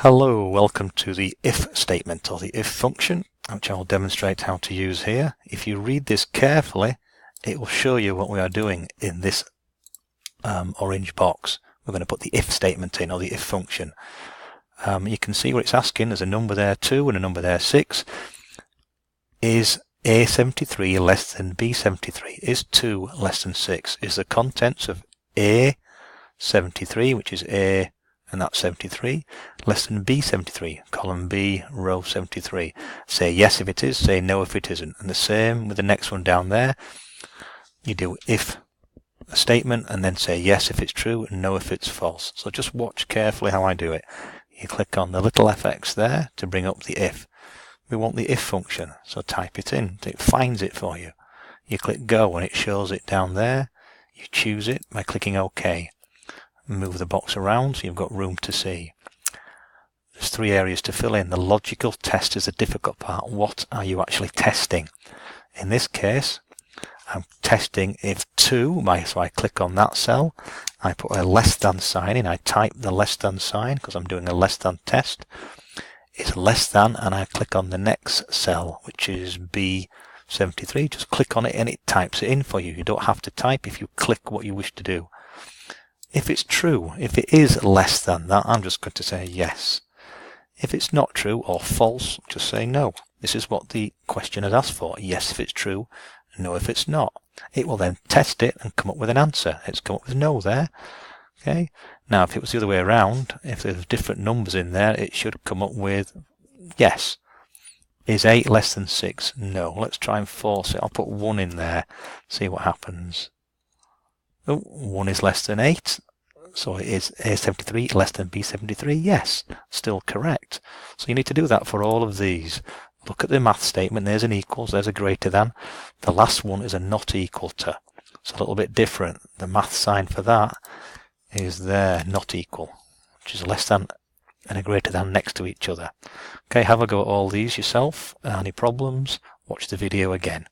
Hello, welcome to the if statement, or the if function, which I'll demonstrate how to use here. If you read this carefully, it will show you what we are doing in this orange box. We're going to put the if statement in, or the if function. You can see what it's asking. There's a number there 2 and a number there 6. Is A73 less than B73? Is 2 less than 6? Is the contents of A73, which is A and that's 73, less than B73, column B, row 73. Say yes if it is, say no if it isn't. And the same with the next one down there. You do if a statement and then say yes if it's true and no if it's false. So just watch carefully how I do it. You click on the little fx there to bring up the if. We want the if function, so type it in. It finds it for you. You click go and it shows it down there. You choose it by clicking OK. Move the box around so you've got room to see. There's 3 areas to fill in. The logical test is the difficult part. What are you actually testing? In this case, I'm testing if 2, so I click on that cell, I put a less than sign in, I type the less than sign because I'm doing a less than test. It's less than, and I click on the next cell, which is B73. Just click on it and it types it in for you. You don't have to type if you click what you wish to do. If it's true, if it is less than that, I'm just going to say yes. If it's not true or false, just say no. This is what the question has asked for. Yes if it's true, no if it's not. It will then test it and come up with an answer. It's come up with no there. Okay. Now if it was the other way around, if there's different numbers in there, it should come up with yes. Is 8 less than 6? No. Let's try and force it. I'll put 1 in there, see what happens. Oh, 1 is less than 8, so it is A73 less than B73. Yes, still correct. So you need to do that for all of these. Look at the math statement. There's an equals, there's a greater than. The last one is a not equal to. It's a little bit different. The math sign for that is there, not equal, which is a less than and a greater than next to each other. Okay, have a go at all these yourself. Any problems? Watch the video again.